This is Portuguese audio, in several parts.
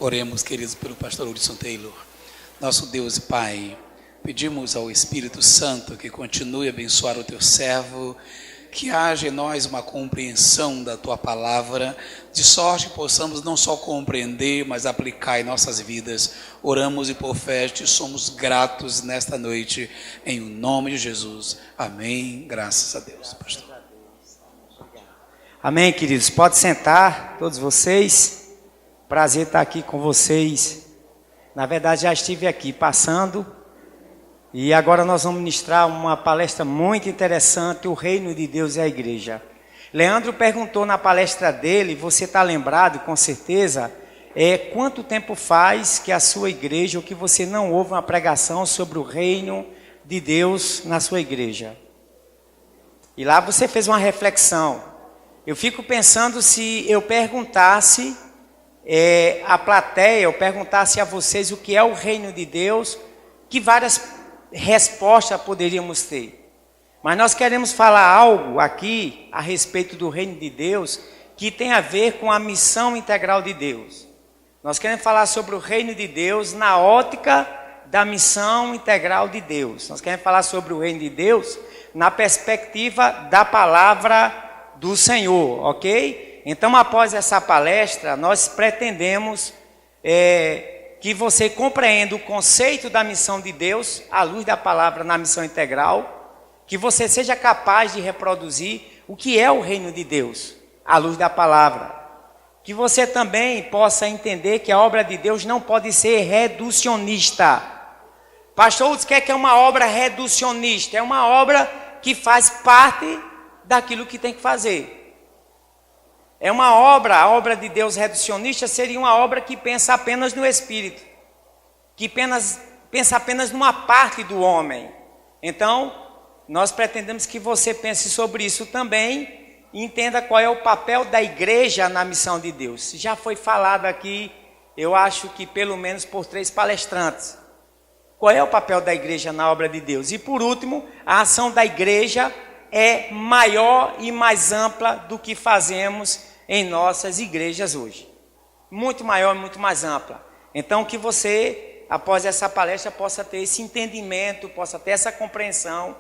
Oremos, queridos, pelo pastor Hudson Taylor. Nosso Deus e Pai, pedimos ao Espírito Santo que continue a abençoar o teu servo, que haja em nós uma compreensão da tua palavra, de sorte que possamos não só compreender, mas aplicar em nossas vidas. Oramos e por fé te somos gratos nesta noite, em nome de Jesus. Amém. Graças a Deus, pastor. Amém, queridos. Pode sentar, todos vocês. Prazer estar aqui com vocês. Na verdade, já estive aqui passando. E agora nós vamos ministrar uma palestra muito interessante, o reino de Deus e a igreja. Leandro perguntou na palestra dele, você está lembrado com certeza, quanto tempo faz que a sua igreja, ou que você não ouve uma pregação sobre o reino de Deus na sua igreja? E lá você fez uma reflexão. Eu fico pensando se eu perguntasse a plateia, eu perguntasse a vocês o que é o reino de Deus, que várias respostas poderíamos ter. Mas nós queremos falar algo aqui a respeito do reino de Deus que tem a ver com a missão integral de Deus. Nós queremos falar sobre o reino de Deus na ótica da missão integral de Deus. Nós queremos falar sobre o reino de Deus na perspectiva da palavra do Senhor, ok? Então, após essa palestra, nós pretendemos que você compreenda o conceito da missão de Deus, à luz da palavra na missão integral, que você seja capaz de reproduzir o que é o reino de Deus, à luz da palavra. Que você também possa entender que a obra de Deus não pode ser reducionista. Pastor Hudson, o que é uma obra reducionista? É uma obra que faz parte daquilo que tem que fazer. É uma obra, a obra de Deus reducionista seria uma obra que pensa apenas no espírito, que pensa apenas numa parte do homem. Então, nós pretendemos que você pense sobre isso também e entenda qual é o papel da igreja na missão de Deus. Já foi falado aqui, eu acho que pelo menos por 3 palestrantes. Qual é o papel da igreja na obra de Deus? E por último, a ação da igreja é maior e mais ampla do que fazemos em nossas igrejas hoje. Muito maior e muito mais ampla. Então que você, após essa palestra, possa ter esse entendimento, possa ter essa compreensão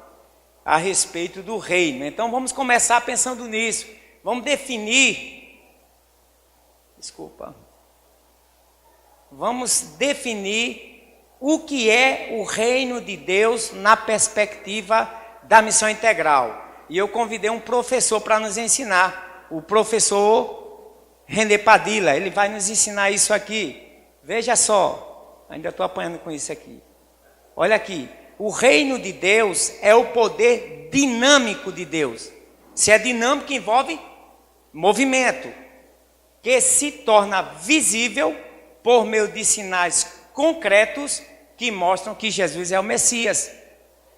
a respeito do reino. Então vamos começar pensando nisso. Vamos definir, vamos definir o que é o reino de Deus na perspectiva da missão integral. E eu convidei um professor para nos ensinar, o professor René Padilla. Ele vai nos ensinar isso aqui. Veja só, ainda estou apanhando com isso aqui. Olha aqui, o reino de Deus é o poder dinâmico de Deus. Se é dinâmico, envolve movimento, que se torna visível por meio de sinais concretos que mostram que Jesus é o Messias.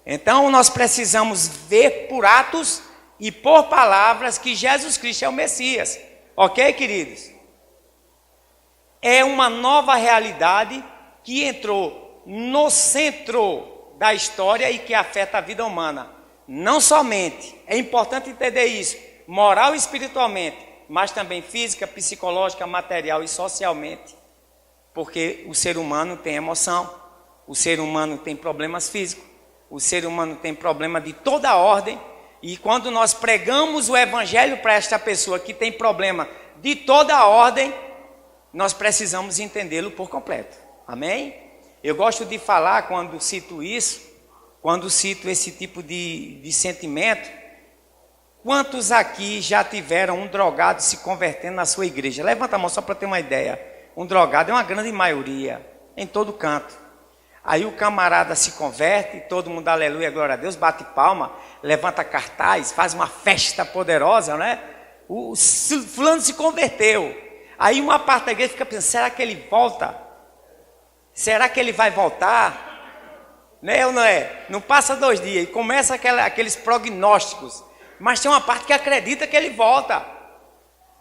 Então nós precisamos ver por atos e por palavras que Jesus Cristo é o Messias. Ok, queridos? É uma nova realidade que entrou no centro da história e que afeta a vida humana. Não somente, é importante entender isso, moral e espiritualmente, mas também física, psicológica, material e socialmente. Porque o ser humano tem emoção, o ser humano tem problemas físicos, o ser humano tem problema de toda a ordem. E quando nós pregamos o evangelho para esta pessoa que tem problema de toda a ordem, nós precisamos entendê-lo por completo. Amém? Eu gosto de falar, quando cito isso, quando cito esse tipo de sentimento, quantos aqui já tiveram um drogado se convertendo na sua igreja? Levanta a mão só para ter uma ideia. Um drogado é uma grande maioria, em todo canto. Aí o camarada se converte, todo mundo aleluia, glória a Deus, bate palma, levanta cartaz, faz uma festa poderosa, né? O fulano se converteu. Aí uma parte da igreja fica pensando, será que ele volta? Será que ele vai voltar? Né ou não é? Não passa 2 dias e começa aqueles prognósticos. Mas tem uma parte que acredita que ele volta.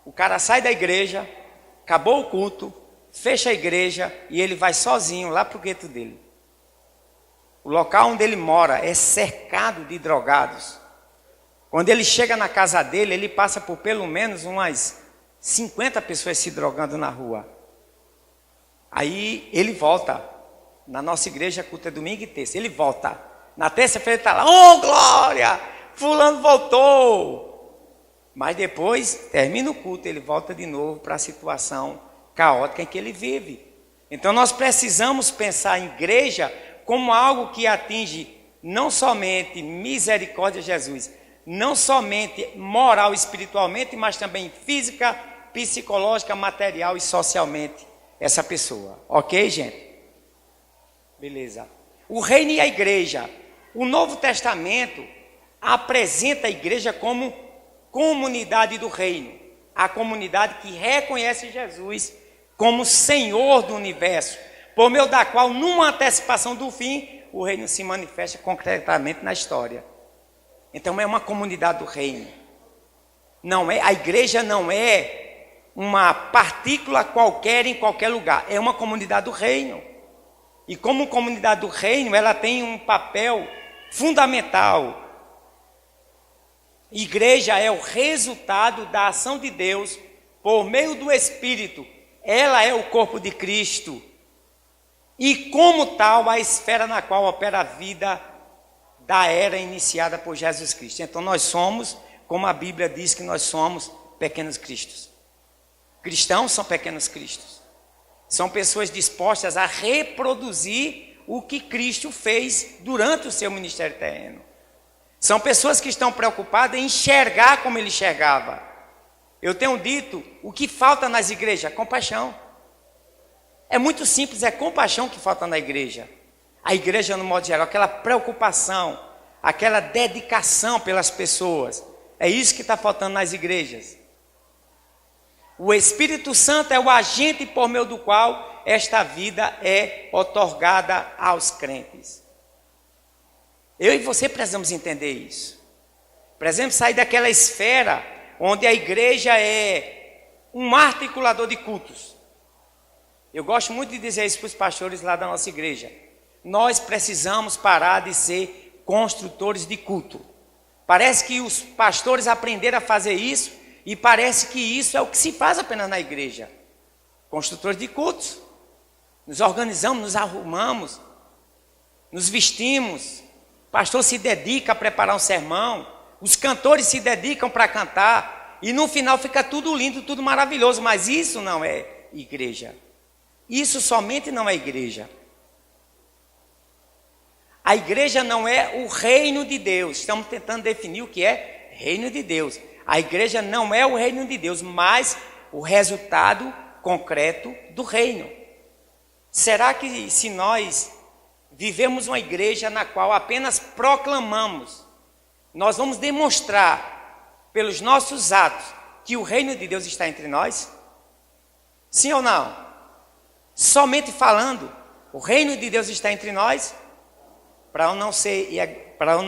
O cara sai da igreja, acabou o culto, fecha a igreja e ele vai sozinho lá para o gueto dele. O local onde ele mora é cercado de drogados. Quando ele chega na casa dele, ele passa por pelo menos umas 50 pessoas se drogando na rua. Aí ele volta. Na nossa igreja, culto é domingo e terça. Ele volta. Na terça-feira ele está lá, oh glória, fulano voltou. Mas depois, termina o culto, ele volta de novo para a situação caótica em que ele vive. Então nós precisamos pensar em igreja como algo que atinge não somente misericórdia de Jesus, não somente moral e espiritualmente, mas também física, psicológica, material e socialmente essa pessoa. Ok, gente? Beleza. O reino e a igreja. O Novo Testamento apresenta a igreja como comunidade do reino. A comunidade que reconhece Jesus como Senhor do universo, por meio da qual, numa antecipação do fim, o reino se manifesta concretamente na história. Então é uma comunidade do reino. Não é, a igreja não é uma partícula qualquer em qualquer lugar. É uma comunidade do reino. E como comunidade do reino, ela tem um papel fundamental. Igreja é o resultado da ação de Deus por meio do Espírito. Ela é o corpo de Cristo. E como tal, a esfera na qual opera a vida da era iniciada por Jesus Cristo. Então nós somos, como a Bíblia diz que nós somos, pequenos cristos. Cristãos são pequenos cristos. São pessoas dispostas a reproduzir o que Cristo fez durante o seu ministério terreno. São pessoas que estão preocupadas em enxergar como ele enxergava. Eu tenho dito, o que falta nas igrejas? Compaixão. É muito simples, é compaixão que falta na igreja. A igreja, no modo geral, aquela preocupação, aquela dedicação pelas pessoas. É isso que está faltando nas igrejas. O Espírito Santo é o agente por meio do qual esta vida é outorgada aos crentes. Eu e você precisamos entender isso. Precisamos sair daquela esfera onde a igreja é um articulador de cultos. Eu gosto muito de dizer isso para os pastores lá da nossa igreja. Nós precisamos parar de ser construtores de culto. Parece que os pastores aprenderam a fazer isso e parece que isso é o que se faz apenas na igreja. Construtores de cultos. Nos organizamos, nos arrumamos, nos vestimos. O pastor se dedica a preparar um sermão. Os cantores se dedicam para cantar. E no final fica tudo lindo, tudo maravilhoso. Mas isso não é igreja. Isso somente não é igreja. A igreja não é o reino de Deus. Estamos tentando definir o que é reino de Deus. A igreja não é o reino de Deus, mas o resultado concreto do reino. Será que se nós vivemos uma igreja na qual apenas proclamamos, nós vamos demonstrar pelos nossos atos que o reino de Deus está entre nós? Sim ou não? Somente falando, o reino de Deus está entre nós? Para eu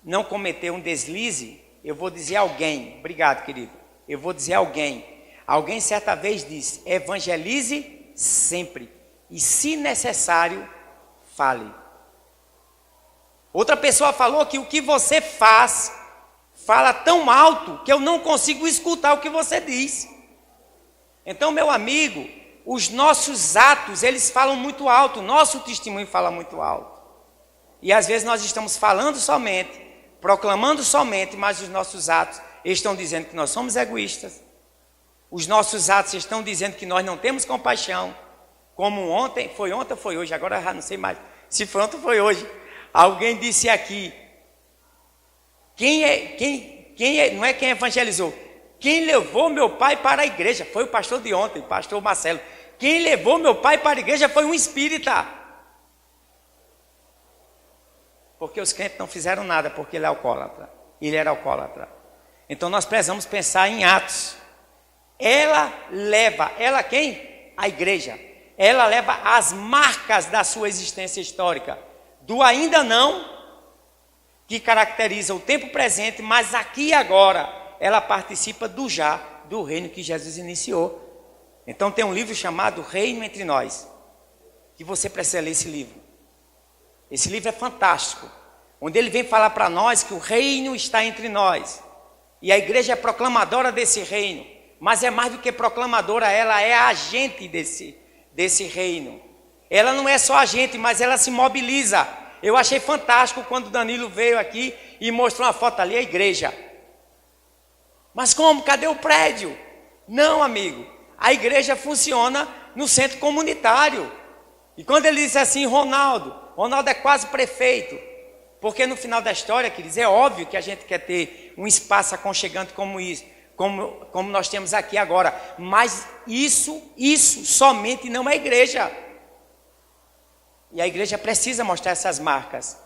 não cometer um deslize, eu vou dizer alguém, obrigado querido, eu vou dizer alguém certa vez disse, evangelize sempre, e se necessário, fale. Outra pessoa falou que o que você faz, fala tão alto, que eu não consigo escutar o que você diz. Então, meu amigo, os nossos atos, eles falam muito alto, nosso testemunho fala muito alto. E às vezes nós estamos falando somente, proclamando somente, mas os nossos atos estão dizendo que nós somos egoístas. Os nossos atos estão dizendo que nós não temos compaixão. Como ontem ou foi hoje, agora já não sei mais se foi ontem ou foi hoje. Alguém disse aqui, não é quem evangelizou, quem levou meu pai para a igreja, foi o pastor de ontem, o pastor Marcelo. Quem levou meu pai para a igreja foi um espírita. Porque os crentes não fizeram nada, porque ele é alcoólatra. Ele era alcoólatra. Então nós precisamos pensar em atos. Ela quem? A igreja. Ela leva as marcas da sua existência histórica. Do ainda não, que caracteriza o tempo presente, mas aqui e agora, ela participa do já, do reino que Jesus iniciou. Então tem um livro chamado Reino Entre Nós, que você precisa ler esse livro. Esse livro é fantástico, onde ele vem falar para nós que o reino está entre nós. E a igreja é proclamadora desse reino. mas é mais do que proclamadora, ela é agente desse reino. Ela não é só agente, mas ela se mobiliza. Eu achei fantástico quando Danilo veio aqui e mostrou uma foto ali, a igreja. Mas como? Cadê o prédio? Não, amigo. A igreja funciona no centro comunitário. E quando ele disse assim, Ronaldo é quase prefeito. Porque no final da história, queridos, é óbvio que a gente quer ter um espaço aconchegante como isso, como nós temos aqui agora. Mas isso somente não é igreja. E a igreja precisa mostrar essas marcas.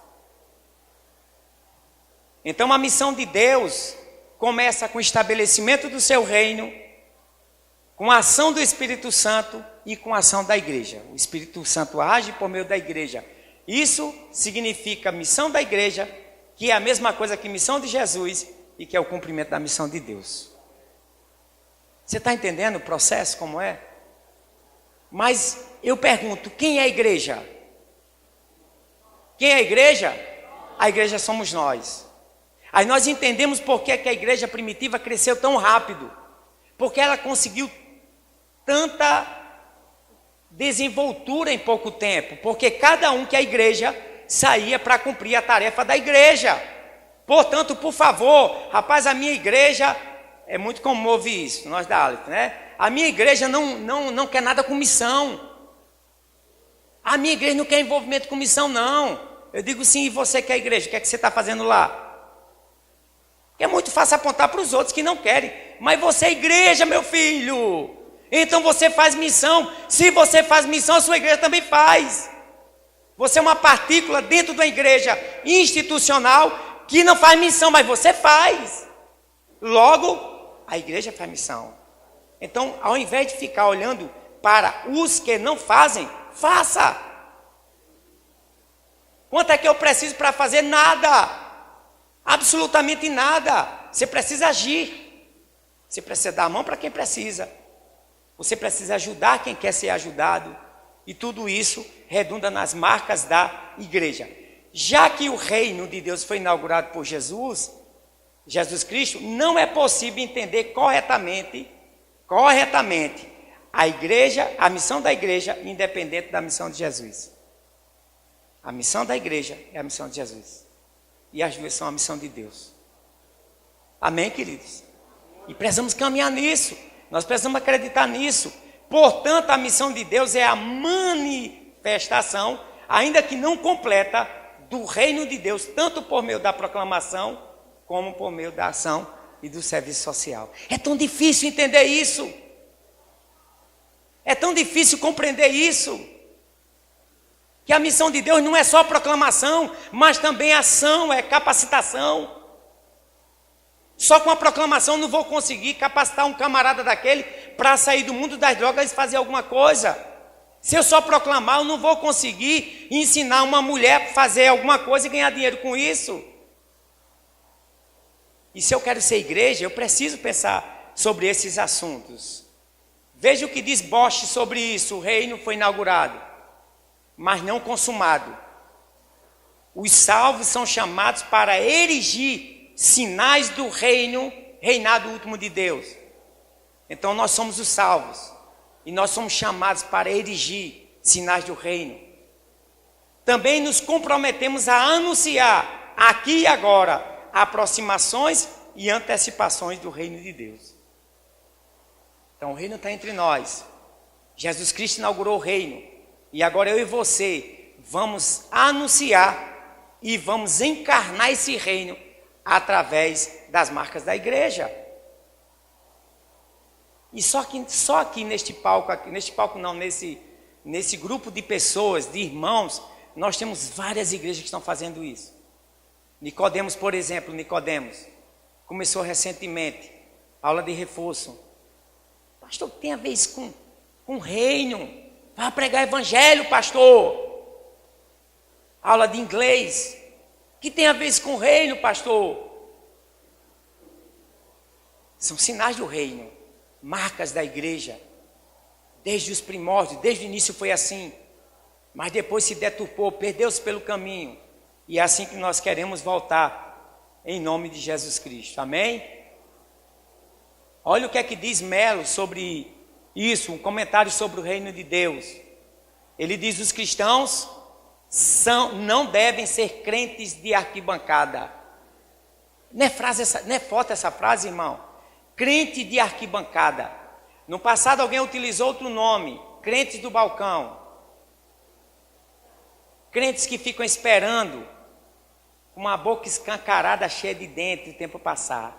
Então a missão de Deus começa com o estabelecimento do seu reino, com a ação do Espírito Santo e com a ação da igreja. O Espírito Santo age por meio da igreja. Isso significa missão da igreja, que é a mesma coisa que missão de Jesus e que é o cumprimento da missão de Deus. Você está entendendo o processo como é? Mas eu pergunto, quem é a igreja? Quem é a igreja? A igreja somos nós. Aí nós entendemos por que a igreja primitiva cresceu tão rápido. Porque ela conseguiu tanta desenvoltura em pouco tempo. Porque cada um que é a igreja saía para cumprir a tarefa da igreja. Portanto, por favor, rapaz, a minha igreja, é muito comum ouvir isso, nós da Aleph, né? A minha igreja não quer nada com missão. A minha igreja não quer envolvimento com missão, não. Eu digo sim, e você que é a igreja, o que é que você está fazendo lá? É muito fácil apontar para os outros que não querem. Mas você é igreja, meu filho. Então você faz missão. Se você faz missão, a sua igreja também faz. Você é uma partícula dentro da igreja institucional que não faz missão, mas você faz. Logo, a igreja faz missão. Então, ao invés de ficar olhando para os que não fazem, faça. Quanto é que eu preciso para fazer? Nada. Absolutamente nada. Você precisa agir. Você precisa dar a mão para quem precisa. Você precisa ajudar quem quer ser ajudado. E tudo isso redunda nas marcas da igreja. Já que o reino de Deus foi inaugurado por Jesus Cristo, não é possível entender corretamente a igreja, a missão da igreja, independente da missão de Jesus. A missão da igreja é a missão de Jesus. E as duas são a missão de Deus. Amém, queridos? E precisamos caminhar nisso. Nós precisamos acreditar nisso. Portanto, a missão de Deus é a manifestação, ainda que não completa, do reino de Deus, tanto por meio da proclamação, como por meio da ação e do serviço social. É tão difícil entender isso. É tão difícil compreender isso. Que a missão de Deus não é só proclamação, mas também ação, é capacitação. Só com a proclamação não vou conseguir capacitar um camarada daquele para sair do mundo das drogas e fazer alguma coisa. Se eu só proclamar, eu não vou conseguir ensinar uma mulher a fazer alguma coisa e ganhar dinheiro com isso. E se eu quero ser igreja, eu preciso pensar sobre esses assuntos. Veja o que diz Bosch sobre isso. O reino foi inaugurado, mas não consumado. Os salvos são chamados para erigir sinais do reinado último de Deus. Então nós somos os salvos. E nós somos chamados para erigir sinais do reino. Também nos comprometemos a anunciar, aqui e agora, aproximações e antecipações do reino de Deus. Então o reino está entre nós. Jesus Cristo inaugurou o reino. E agora eu e você vamos anunciar e vamos encarnar esse reino através das marcas da igreja. E só aqui nesse grupo de pessoas, de irmãos, nós temos várias igrejas que estão fazendo isso. Nicodemos, por exemplo, começou recentemente, aula de reforço. Pastor, o que tem a ver isso com reino? Vai pregar evangelho, pastor. Aula de inglês. O que tem a ver isso com reino, pastor? São sinais do reino. Marcas da igreja, desde os primórdios, desde o início foi assim, mas depois se deturpou, perdeu-se pelo caminho, e é assim que nós queremos voltar, em nome de Jesus Cristo, amém? Olha o que é que diz Melo sobre isso, um comentário sobre o reino de Deus. Ele diz: os cristãos não devem ser crentes de arquibancada. Não é forte essa frase, irmão? Crente de arquibancada. No passado alguém utilizou outro nome, crentes do balcão. Crentes que ficam esperando, com uma boca escancarada, cheia de dente, o tempo passar.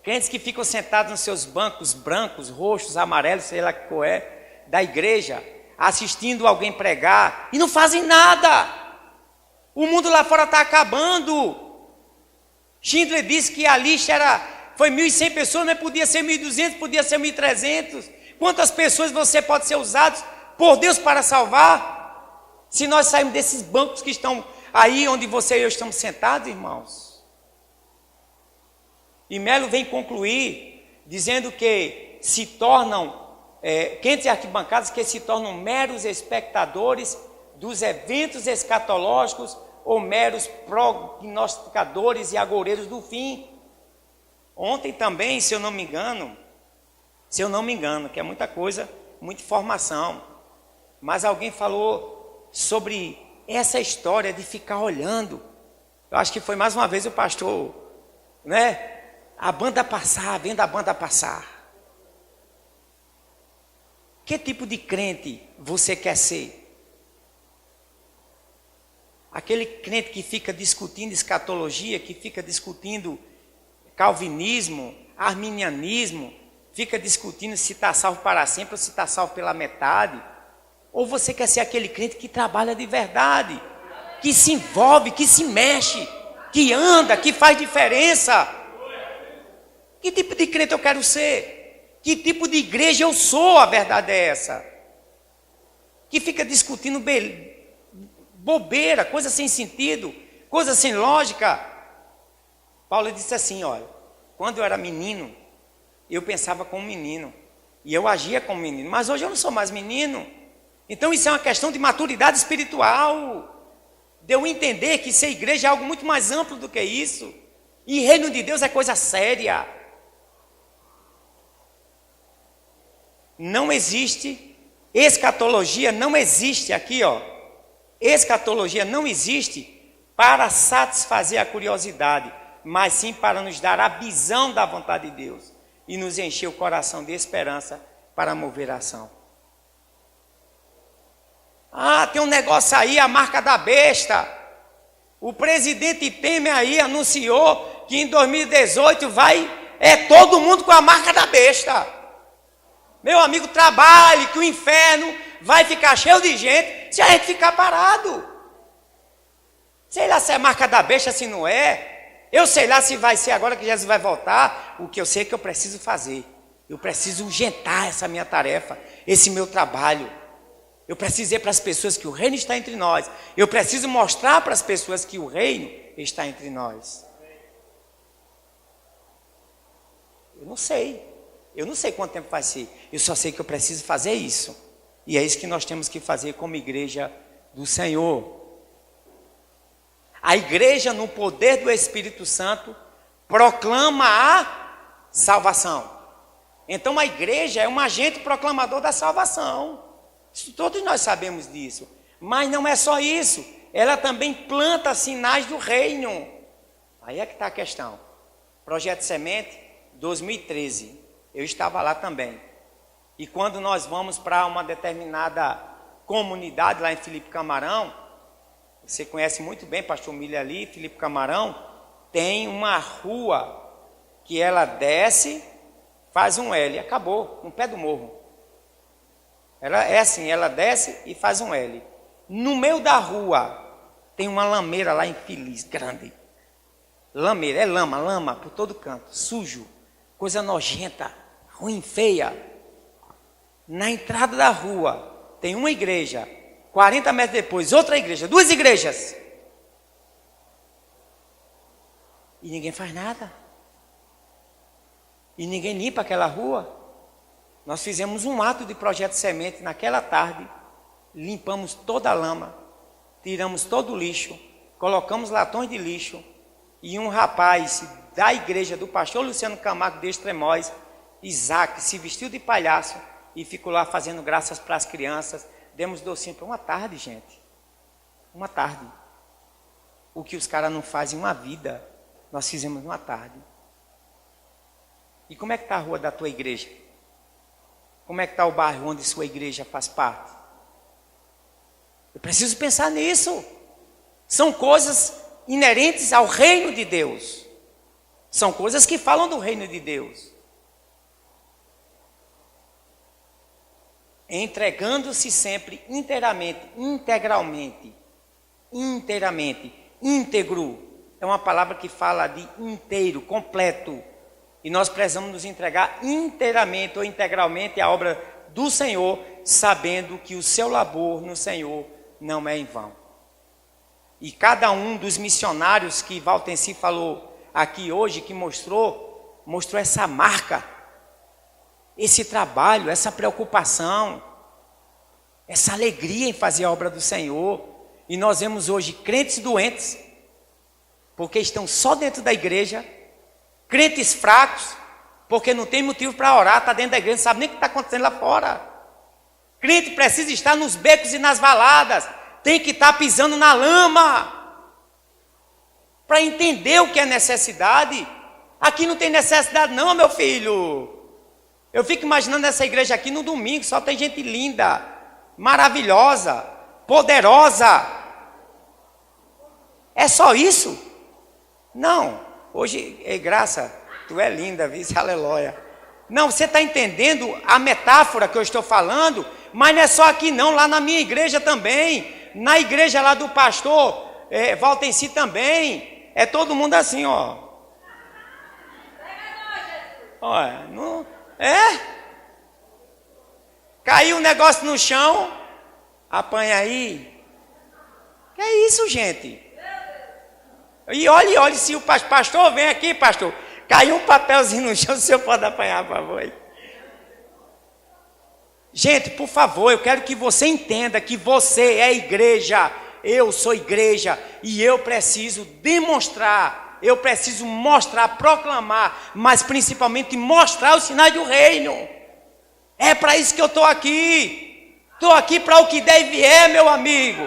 Crentes que ficam sentados nos seus bancos brancos, roxos, amarelos, sei lá o que é, da igreja, assistindo alguém pregar, e não fazem nada. O mundo lá fora está acabando. Schindler disse que a lista foi 1.100 pessoas, mas podia ser 1.200, podia ser 1.300. Quantas pessoas você pode ser usado por Deus para salvar? Se nós sairmos desses bancos que estão aí onde você e eu estamos sentados, irmãos. E Melo vem concluir dizendo que se tornam crentes e arquibancadas que se tornam meros espectadores dos eventos escatológicos ou meros prognosticadores e agoureiros do fim. Ontem também, se eu não me engano, que é muita coisa, muita informação, mas alguém falou sobre essa história de ficar olhando. Eu acho que foi mais uma vez o pastor, né? A banda passar, vendo a banda passar. Que tipo de crente você quer ser? Aquele crente que fica discutindo escatologia, que fica discutindo calvinismo, arminianismo, fica discutindo se está salvo para sempre ou se está salvo pela metade? Ou você quer ser aquele crente que trabalha de verdade, que se envolve, que se mexe, que anda, que faz diferença? Que tipo de crente eu quero ser? Que tipo de igreja eu sou? A verdade é essa. Que fica discutindo bobeira, coisa sem sentido, coisa sem lógica. Paulo disse assim, olha, quando eu era menino, eu pensava como menino, e eu agia como menino, mas hoje eu não sou mais menino. Então isso é uma questão de maturidade espiritual, de eu entender que ser igreja é algo muito mais amplo do que isso, e reino de Deus é coisa séria. Não existe escatologia, não existe aqui, ó. Escatologia não existe para satisfazer a curiosidade, mas sim para nos dar a visão da vontade de Deus e nos encher o coração de esperança para mover a ação. Ah, tem um negócio aí, a marca da besta. O presidente Temer aí anunciou que em 2018 todo mundo com a marca da besta. Meu amigo, trabalhe, que o inferno vai ficar cheio de gente se a gente ficar parado. Sei lá se é marca da besta, se não é. Eu sei lá se vai ser agora que Jesus vai voltar. O que eu sei é que eu preciso fazer. Eu preciso urgentar essa minha tarefa, esse meu trabalho. Eu preciso dizer para as pessoas que o reino está entre nós. Eu preciso mostrar para as pessoas que o reino está entre nós. Eu não sei. Eu não sei quanto tempo vai ser. Eu só sei que eu preciso fazer isso. E é isso que nós temos que fazer como igreja do Senhor. A igreja, no poder do Espírito Santo, proclama a salvação. Então a igreja é um agente proclamador da salvação. Todos nós sabemos disso. Mas não é só isso. Ela também planta sinais do reino. Aí é que está a questão. Projeto Semente, 2013. Eu estava lá também. E quando nós vamos para uma determinada comunidade lá em Felipe Camarão, você conhece muito bem, pastor Milha ali, Felipe Camarão, tem uma rua que ela desce, faz um L, acabou, no pé do morro. Ela é assim, ela desce e faz um L. No meio da rua tem uma lameira lá infeliz, grande. Lameira, é lama por todo canto, sujo, coisa nojenta, ruim, feia. Na entrada da rua tem uma igreja, 40 metros depois, outra igreja, 2 igrejas. E ninguém faz nada. E ninguém limpa aquela rua. Nós fizemos um ato de projeto semente naquela tarde, limpamos toda a lama, tiramos todo o lixo, colocamos latões de lixo, e um rapaz da igreja do pastor Luciano Camargo de Extremóis, Isaac se vestiu de palhaço e ficou lá fazendo graças para as crianças. Demos docinho para uma tarde, gente. Uma tarde. O que os caras não fazem uma vida, nós fizemos uma tarde. E como é que está a rua da tua igreja? Como é que está o bairro onde sua igreja faz parte? Eu preciso pensar nisso. São coisas inerentes ao reino de Deus. São coisas que falam do reino de Deus. Entregando-se sempre inteiramente, integralmente, íntegro. É uma palavra que fala de inteiro, completo. E nós precisamos nos entregar inteiramente ou integralmente à obra do Senhor, sabendo que o seu labor no Senhor não é em vão. E cada um dos missionários que Valtenci falou aqui hoje, que mostrou essa marca, esse trabalho, essa preocupação, essa alegria em fazer a obra do Senhor. E nós vemos hoje crentes doentes, porque estão só dentro da igreja, crentes fracos, porque não tem motivo para orar, está dentro da igreja, não sabe nem o que está acontecendo lá fora. Crente precisa estar nos becos e nas valadas, tem que estar pisando na lama, para entender o que é necessidade. Aqui não tem necessidade não, meu filho. Eu fico imaginando essa igreja aqui no domingo, só tem gente linda, maravilhosa, poderosa. É só isso? Não. Hoje, graça, tu é linda, vice, aleluia. Não, você está entendendo a metáfora que eu estou falando? Mas não é só aqui não, lá na minha igreja também. Na igreja lá do pastor Valtenci também. É todo mundo assim, ó. Olha, não... Caiu um negócio no chão, apanha aí. Que é isso, gente? E olhe, se o pastor vem aqui, pastor, caiu um papelzinho no chão, o senhor pode apanhar, por favor. Aí. Gente, por favor, eu quero que você entenda que você é igreja, eu sou igreja, e eu preciso demonstrar, eu preciso mostrar, proclamar, mas principalmente mostrar os sinais do reino. É para isso que eu estou aqui. Estou aqui para o que der e vier, meu amigo.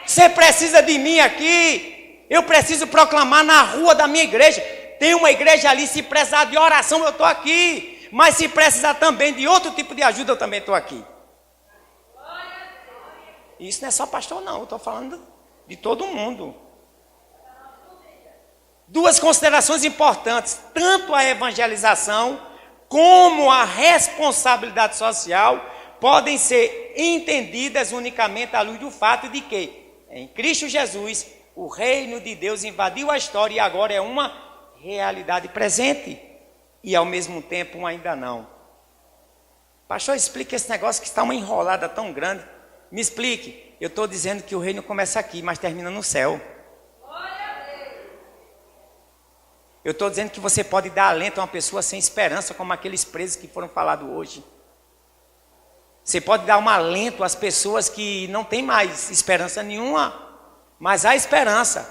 Você precisa de mim aqui. Eu preciso proclamar na rua da minha igreja. Tem uma igreja ali, se precisar de oração, eu estou aqui. Mas se precisar também de outro tipo de ajuda, eu também estou aqui. Isso não é só pastor, não. Eu estou falando de todo mundo. Duas considerações importantes. Tanto a evangelização como a responsabilidade social podem ser entendidas unicamente à luz do fato de que, em Cristo Jesus, o reino de Deus invadiu a história e agora é uma realidade presente e, ao mesmo tempo, um ainda não. Pastor, explique esse negócio que está uma enrolada tão grande. Me explique. Eu estou dizendo que o reino começa aqui, mas termina no céu. Eu estou dizendo que você pode dar alento a uma pessoa sem esperança, como aqueles presos que foram falados hoje. Você pode dar um alento às pessoas que não têm mais esperança nenhuma, mas há esperança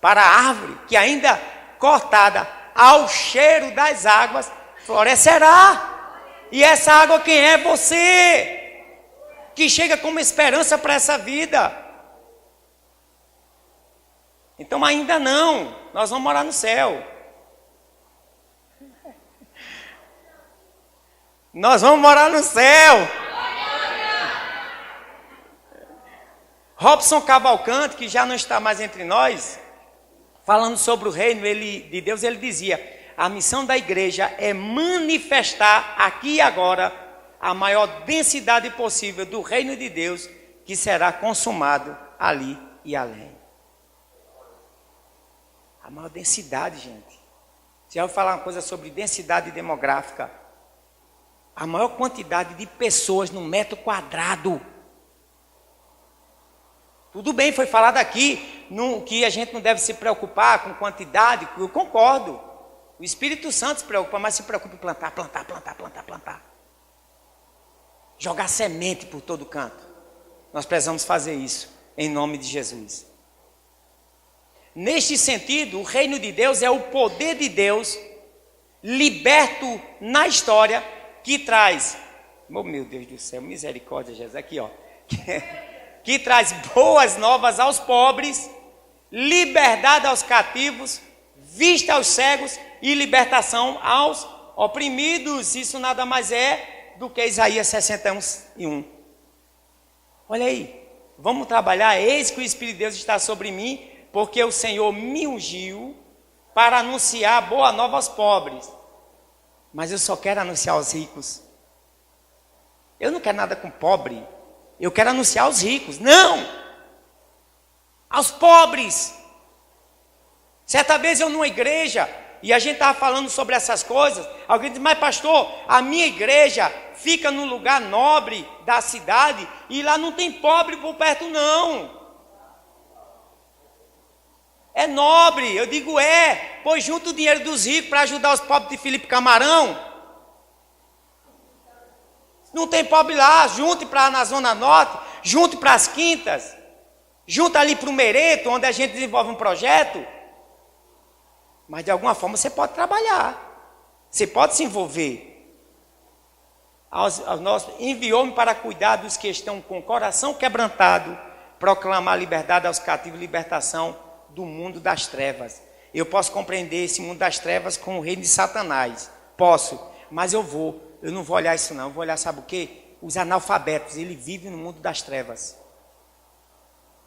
para a árvore que ainda cortada ao cheiro das águas florescerá. E essa água quem é? Você, que chega com uma esperança para essa vida. Então ainda não, nós vamos morar no céu. Nós vamos morar no céu. Robson Cavalcante, que já não está mais entre nós, falando sobre o reino de Deus, ele dizia: a missão da igreja é manifestar aqui e agora a maior densidade possível do reino de Deus, que será consumado ali e além. A maior densidade, gente. Você já ouviu falar uma coisa sobre densidade demográfica? A maior quantidade de pessoas no metro quadrado. Tudo bem, foi falado aqui que a gente não deve se preocupar com quantidade, eu concordo. O Espírito Santo se preocupa, mas se preocupa em plantar. Jogar semente por todo canto. Nós precisamos fazer isso, em nome de Jesus. Neste sentido, o reino de Deus é o poder de Deus liberto na história que traz, oh meu Deus do céu, misericórdia, Jesus, aqui ó, que traz boas novas aos pobres, liberdade aos cativos, vista aos cegos e libertação aos oprimidos. Isso nada mais é do que Isaías 61:1. Olha aí, vamos trabalhar. Eis que o Espírito de Deus está sobre mim, porque o Senhor me ungiu para anunciar boa nova aos pobres. Mas eu só quero anunciar aos ricos. Eu não quero nada com pobre. Eu quero anunciar aos ricos. Não! Aos pobres. Certa vez eu numa igreja, e a gente estava falando sobre essas coisas, alguém disse, mas pastor, a minha igreja fica num lugar nobre da cidade, e lá não tem pobre por perto não. É nobre, eu digo pois junta o dinheiro dos ricos para ajudar os pobres de Felipe Camarão. Não tem pobre lá, junte para na Zona Norte, junte para as Quintas, junta ali para o Mereto, onde a gente desenvolve um projeto. Mas de alguma forma você pode trabalhar, você pode se envolver. Enviou-me para cuidar dos que estão com o coração quebrantado, proclamar liberdade aos cativos, libertação do mundo das trevas. Eu posso compreender esse mundo das trevas com o reino de Satanás, posso, mas eu não vou olhar isso não, eu vou olhar, sabe o quê? Os analfabetos, ele vive no mundo das trevas.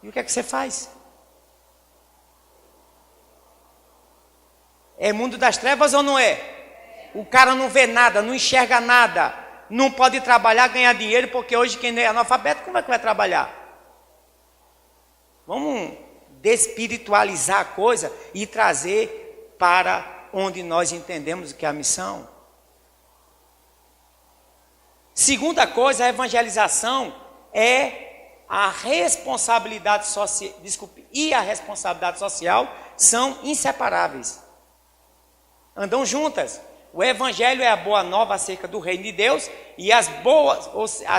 E o que é que você faz? É mundo das trevas ou não é? O cara não vê nada, não enxerga nada, não pode trabalhar, ganhar dinheiro, porque hoje quem é analfabeto, como é que vai trabalhar? Vamos despiritualizar a coisa e trazer para onde nós entendemos o que é a missão. Segunda coisa, a evangelização é a responsabilidade social, e a responsabilidade social são inseparáveis. Andam juntas. O evangelho é a boa nova acerca do reino de Deus, e as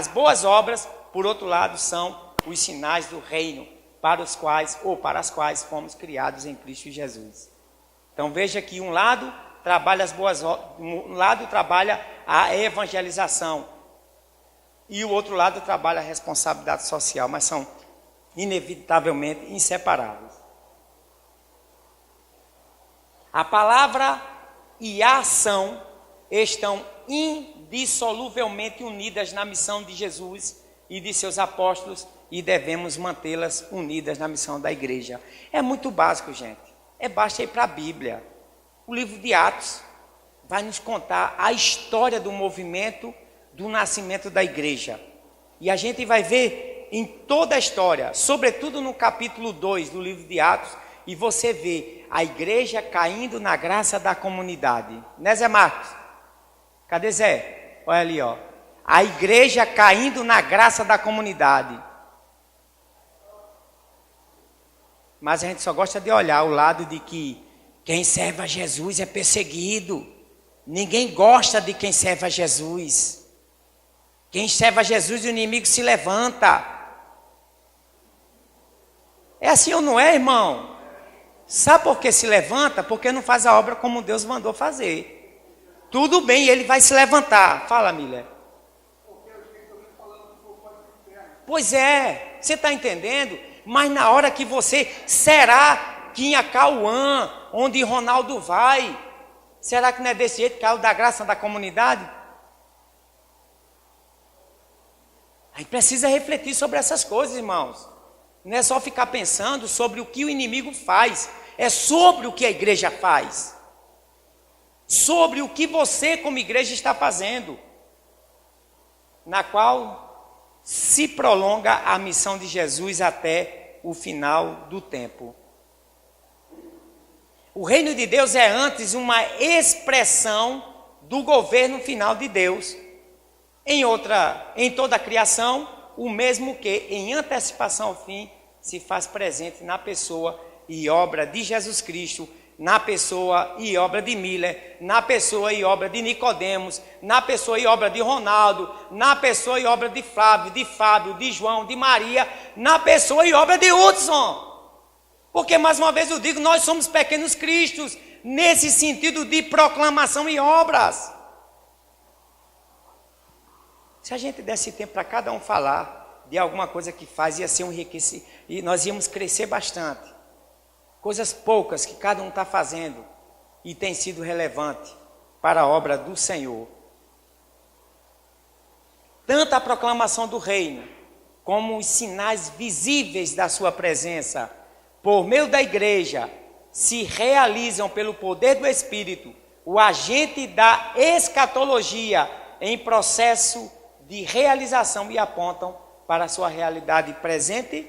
boas obras, por outro lado, são os sinais do reino, para as quais fomos criados em Cristo Jesus. Então veja que um lado trabalha a evangelização e o outro lado trabalha a responsabilidade social, mas são inevitavelmente inseparáveis. A palavra e a ação estão indissoluvelmente unidas na missão de Jesus e de seus apóstolos, e devemos mantê-las unidas na missão da igreja. É muito básico, gente. Basta ir para a Bíblia. O livro de Atos vai nos contar a história do movimento do nascimento da igreja. E a gente vai ver em toda a história, sobretudo no capítulo 2 do livro de Atos, e você vê a igreja caindo na graça da comunidade. Né, Zé Marcos? Cadê Zé? Olha ali, ó. A igreja caindo na graça da comunidade. Mas a gente só gosta de olhar o lado de que quem serve a Jesus é perseguido. Ninguém gosta de quem serve a Jesus. Quem serve a Jesus, o inimigo se levanta. É assim ou não é, irmão? Sabe por que se levanta? Porque não faz a obra como Deus mandou fazer. Tudo bem, ele vai se levantar. Fala, Miller. Pois é, você está entendendo? Mas na hora que você, será que em Acauã, onde Ronaldo vai, será que não é desse jeito, caiu da graça da comunidade? Aí precisa refletir sobre essas coisas, irmãos. Não é só ficar pensando sobre o que o inimigo faz, é sobre o que a igreja faz. Sobre o que você como igreja está fazendo, na qual se prolonga a missão de Jesus até o final do tempo. O reino de Deus é antes uma expressão do governo final de Deus. Em toda a criação, o mesmo que em antecipação ao fim se faz presente na pessoa e obra de Jesus Cristo, na pessoa e obra de Miller, na pessoa e obra de Nicodemos, na pessoa e obra de Ronaldo, na pessoa e obra de Flávio, de Fábio, de João, de Maria, na pessoa e obra de Hudson. Porque, mais uma vez eu digo, nós somos pequenos cristos, nesse sentido de proclamação e obras. Se a gente desse tempo para cada um falar de alguma coisa que faz, ia ser um enriquecimento, e nós íamos crescer bastante. Coisas poucas que cada um está fazendo e tem sido relevante para a obra do Senhor. Tanto a proclamação do reino, como os sinais visíveis da sua presença, por meio da igreja, se realizam pelo poder do Espírito, o agente da escatologia em processo de realização e apontam para a sua realidade presente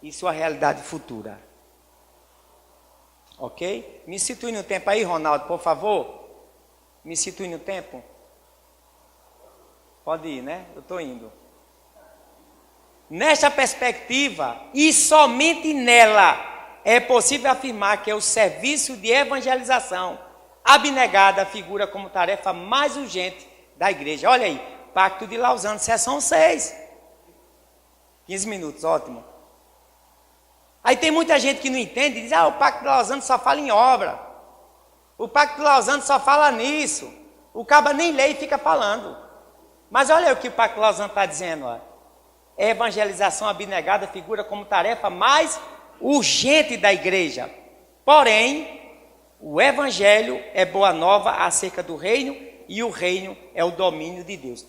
e sua realidade futura. Ok? Me situe no tempo aí, Ronaldo, por favor. Me situe no tempo. Pode ir, né? Eu estou indo. Nesta perspectiva, e somente nela, é possível afirmar que o serviço de evangelização abnegada figura como tarefa mais urgente da igreja. Olha aí, Pacto de Lausanne, seção 6. 15 minutos, ótimo. Aí tem muita gente que não entende e diz, o Pacto de Lausanne só fala em obra. O Pacto de Lausanne só fala nisso. O caba nem lê e fica falando. Mas olha aí o que o Pacto de Lausanne está dizendo, ó. Evangelização abnegada figura como tarefa mais urgente da igreja. Porém, o evangelho é boa nova acerca do reino e o reino é o domínio de Deus.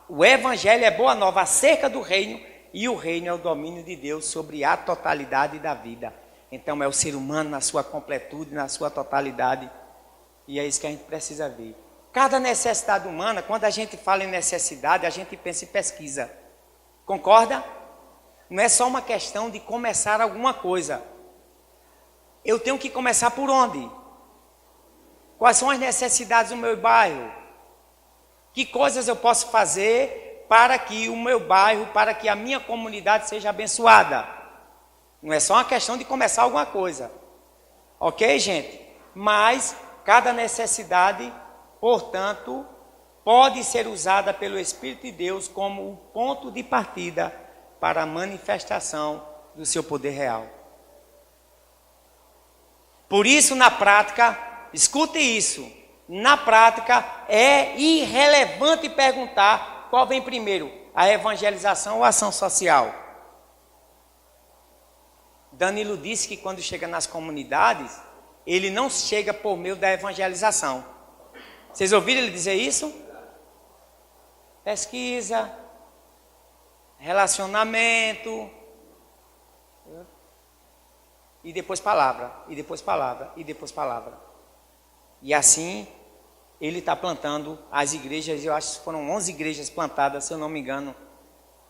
O evangelho é boa nova acerca do reino e o reino é o domínio de Deus sobre a totalidade da vida. Então é o ser humano na sua completude, na sua totalidade. E é isso que a gente precisa ver. Cada necessidade humana, quando a gente fala em necessidade, a gente pensa em pesquisa. Concorda? Não é só uma questão de começar alguma coisa. Eu tenho que começar por onde? Quais são as necessidades do meu bairro? Que coisas eu posso fazer para que o meu bairro, para que a minha comunidade seja abençoada? Não é só uma questão de começar alguma coisa. Ok, gente? Mas cada necessidade, portanto, pode ser usada pelo Espírito de Deus como o ponto de partida para a manifestação do seu poder real. Por isso, na prática, escute isso, na prática é irrelevante perguntar qual vem primeiro, a evangelização ou a ação social. Danilo disse que quando chega nas comunidades, ele não chega por meio da evangelização. Vocês ouviram ele dizer isso? Pesquisa, relacionamento, e depois palavra, e depois palavra, e depois palavra. E assim, ele está plantando as igrejas, eu acho que foram 11 igrejas plantadas, se eu não me engano,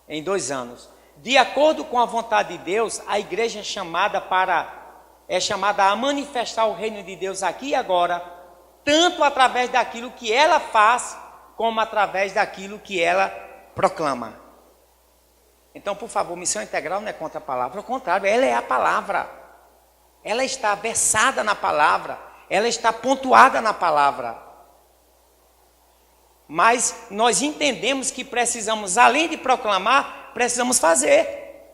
em 2 anos. De acordo com a vontade de Deus, a igreja é chamada a manifestar o reino de Deus aqui e agora, tanto através daquilo que ela faz, como através daquilo que ela proclama. Então, por favor, missão integral não é contra a palavra, ao contrário, ela é a palavra. Ela está versada na palavra, ela está pontuada na palavra. Mas nós entendemos que precisamos, além de proclamar, precisamos fazer.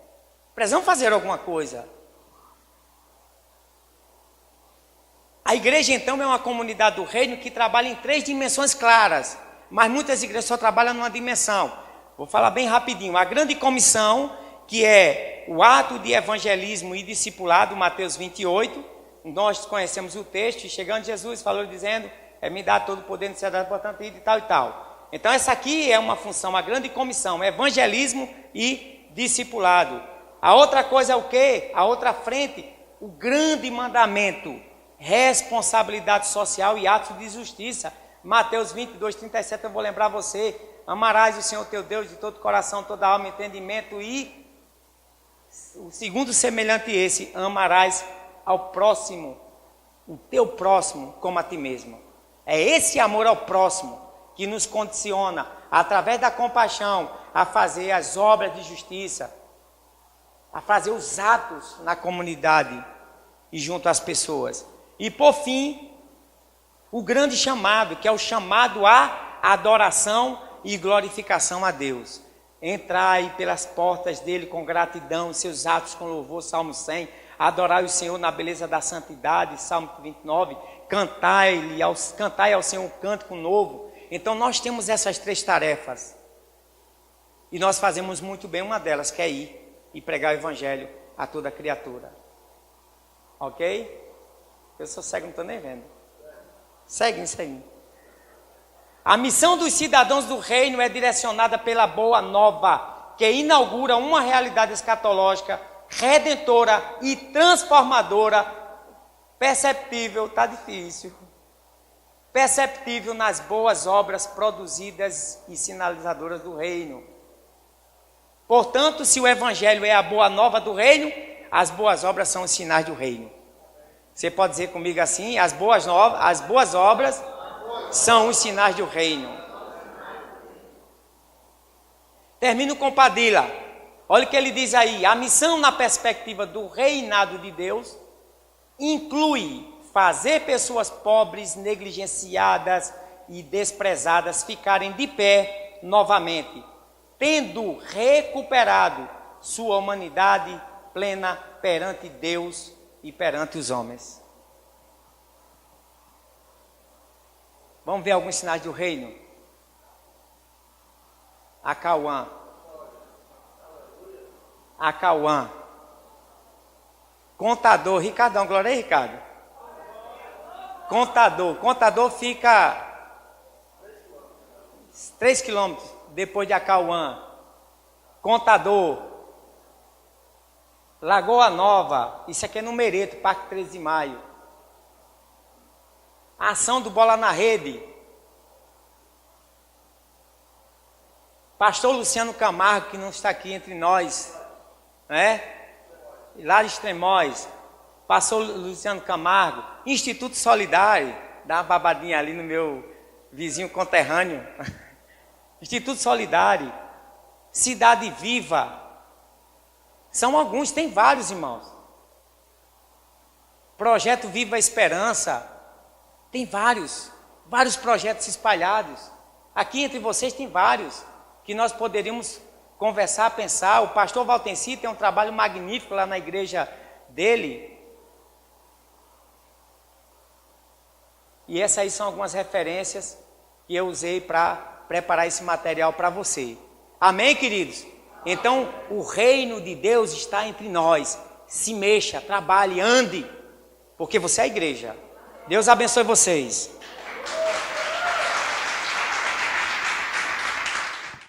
Precisamos fazer alguma coisa. A igreja, então, é uma comunidade do reino que trabalha em 3 dimensões claras. Mas muitas igrejas só trabalham numa dimensão. Vou falar bem rapidinho. A grande comissão, que é o ato de evangelismo e discipulado, Mateus 28. Nós conhecemos o texto, e chegando Jesus falou dizendo, me dá todo o poder no céu, portanto, e tal e tal. Então essa aqui é uma função, a grande comissão, evangelismo e discipulado. A outra coisa é o quê? A outra frente, o grande mandamento, responsabilidade social e atos de justiça. Mateus 22, 37, eu vou lembrar você, amarás o Senhor teu Deus de todo o coração, toda a alma, entendimento, e o segundo semelhante esse, amarás ao próximo, o teu próximo como a ti mesmo. É esse amor ao próximo que nos condiciona, através da compaixão, a fazer as obras de justiça, a fazer os atos na comunidade e junto às pessoas. E por fim, o grande chamado, que é o chamado à adoração e glorificação a Deus. Entrai pelas portas dele com gratidão, seus atos com louvor, Salmo 100. adorai o Senhor na beleza da santidade, Salmo 29, cantai ao Senhor um cântico novo. Então nós temos essas 3 tarefas. E nós fazemos muito bem uma delas, que é ir e pregar o evangelho a toda criatura. Ok? Eu sou cego, não estou nem vendo. Segue. A missão dos cidadãos do reino é direcionada pela boa nova, que inaugura uma realidade escatológica, redentora e transformadora, perceptível, está difícil, perceptível nas boas obras produzidas e sinalizadoras do reino. Portanto, se o evangelho é a boa nova do reino, as boas obras são os sinais do reino. Você pode dizer comigo assim: as boas obras são os sinais do reino. Termino com Padilha. Olha o que ele diz aí: a missão na perspectiva do reinado de Deus inclui fazer pessoas pobres, negligenciadas e desprezadas ficarem de pé novamente, tendo recuperado sua humanidade plena perante Deus e perante os homens. Vamos ver alguns sinais do reino. Acauã. Contador, Ricardão, glória aí, Ricardo. Contador fica 3 quilômetros depois de Acauã. Contador. Lagoa Nova, isso aqui é no Mereto, Parque 13 de Maio. A ação do Bola na Rede. Pastor Luciano Camargo, que não está aqui entre nós, né? Lá de Extremóis. Pastor Luciano Camargo. Instituto Solidário, dá uma babadinha ali no meu vizinho conterrâneo. Instituto Solidário. Cidade Viva. São alguns, tem vários, irmãos. Projeto Viva a Esperança. Tem vários projetos espalhados. Aqui entre vocês tem vários que nós poderíamos conversar, pensar. O pastor Valtenci tem um trabalho magnífico lá na igreja dele. E essas aí são algumas referências que eu usei para preparar esse material para você. Amém, queridos? Então, o reino de Deus está entre nós. Se mexa, trabalhe, ande, porque você é a igreja. Deus abençoe vocês.